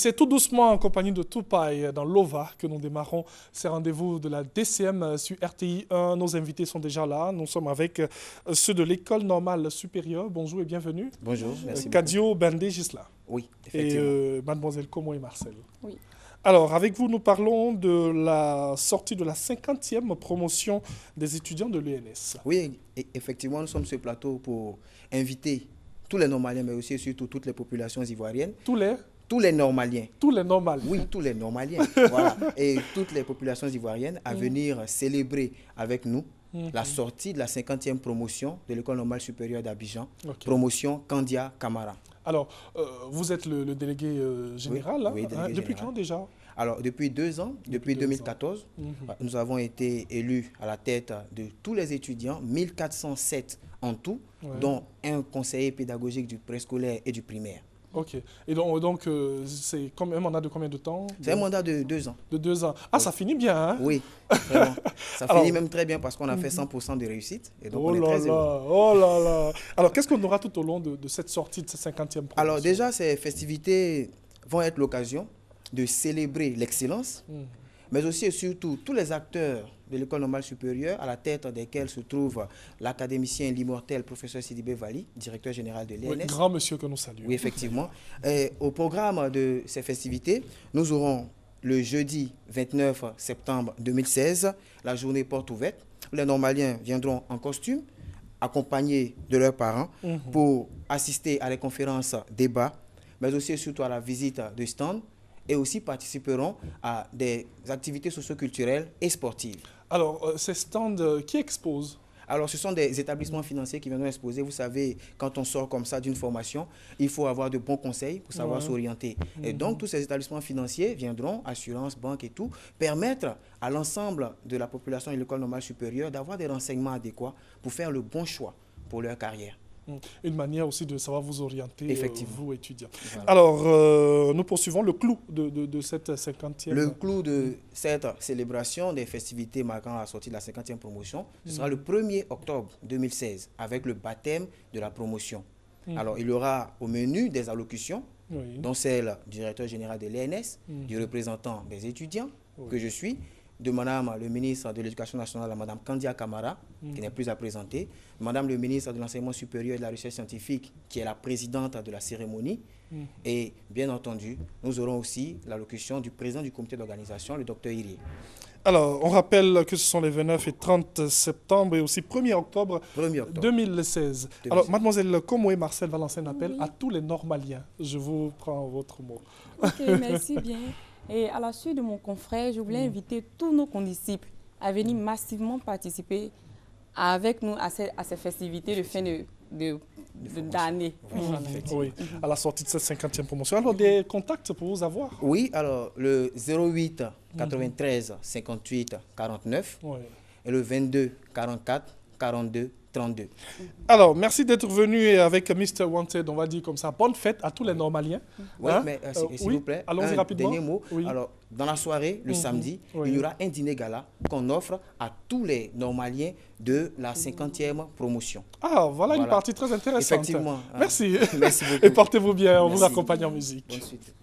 C'est tout doucement en compagnie de Tupai dans l'OVA que nous démarrons ces rendez-vous de la DCM sur RTI 1. Nos invités sont déjà là. Nous sommes avec ceux de l'École normale supérieure. Bonjour et bienvenue. Bonjour, merci. Kadio Bandé Gisela. Oui, effectivement. Et mademoiselle Como et Marcel. Oui. Alors, avec vous, nous parlons de la sortie de la 50e promotion des étudiants de l'ENS. Oui, effectivement, nous sommes sur ce plateau pour inviter tous les normaliens, mais aussi et surtout toutes les populations ivoiriennes. Tous les normaliens. Tous les normaliens. Oui, tous les normaliens. Voilà. Et toutes les populations ivoiriennes à venir célébrer avec nous la sortie de la 50e promotion de l'École normale supérieure d'Abidjan, promotion Kandia Camara. Alors, vous êtes le délégué général, oui, délégué depuis général. quand déjà? Alors, depuis 2 ans, depuis 2014, nous avons été élus à la tête de tous les étudiants, 1407 en tout, dont un conseiller pédagogique du préscolaire et du primaire. Ok. Et donc c'est un mandat de combien de temps? C'est un mandat de 2 ans. De 2 ans. Ah, ça finit bien, hein? Oui, vraiment. Ça finit même très bien parce qu'on a fait 100% de réussite. Et donc on est très heureux. Oh là là. Alors, qu'est-ce qu'on aura tout au long de cette sortie de cette 50e promotion? Alors déjà, ces festivités vont être l'occasion de célébrer l'excellence, mais aussi et surtout tous les acteurs de l'École normale supérieure, à la tête desquels se trouve l'académicien l'immortel professeur Sidibé Vali, directeur général de l'ENS. Oui, grand monsieur que nous saluons. Oui, effectivement. Et au programme de ces festivités, nous aurons le jeudi 29 septembre 2016, la journée porte ouverte. Les normaliens viendront en costume, accompagnés de leurs parents, pour assister à des conférences, débats, mais aussi et surtout à la visite de stands, et aussi participeront à des activités socio-culturelles et sportives. Alors, ces stands, qui exposent? Alors, ce sont des établissements financiers qui viendront exposer. Vous savez, quand on sort comme ça d'une formation, il faut avoir de bons conseils pour savoir s'orienter. Et donc, tous ces établissements financiers viendront, assurance, banque et tout, permettre à l'ensemble de la population de l'École normale supérieure d'avoir des renseignements adéquats pour faire le bon choix pour leur carrière. Une manière aussi de savoir vous orienter, vous étudiants. Voilà. Alors, nous poursuivons le clou de cette 50e. Le clou de cette célébration des festivités marquant la sortie de la 50e promotion, ce sera le 1er octobre 2016, avec le baptême de la promotion. Alors, il y aura au menu des allocutions, dont celle du directeur général de l'ENS, du représentant des étudiants, que je suis, de Madame le ministre de l'Éducation nationale, Madame Kandia Camara, qui n'est plus à présenter, Madame le ministre de l'Enseignement supérieur et de la Recherche scientifique, qui est la présidente de la cérémonie, et bien entendu, nous aurons aussi l'allocution du président du comité d'organisation, le docteur Iri. Alors, on rappelle que ce sont les 29 et 30 septembre et aussi 1er octobre, 2016. Alors, mademoiselle Como et Marcel va lancer un appel à tous les normaliens. Je vous prends votre mot. Ok, merci bien. Et à la suite de mon confrère, je voulais inviter tous nos condisciples à venir massivement participer avec nous à ces festivités de fin d'année. Oui, à la sortie de cette 50e promotion. Alors, des contacts pour vous avoir? Oui, alors le 08 93 58 49 et le 22 44 42 32. Alors, merci d'être venu avec Mr. Wanted, on va dire comme ça. Bonne fête à tous les normaliens. Oui, mais s'il vous plaît, allons-y rapidement. Dernier mot. Alors, dans la soirée, le samedi, il y aura un dîner gala qu'on offre à tous les normaliens de la 50e promotion. Ah, voilà une partie très intéressante. Effectivement. Merci. Merci beaucoup. Et portez-vous bien, on vous accompagne en musique. Bonne suite.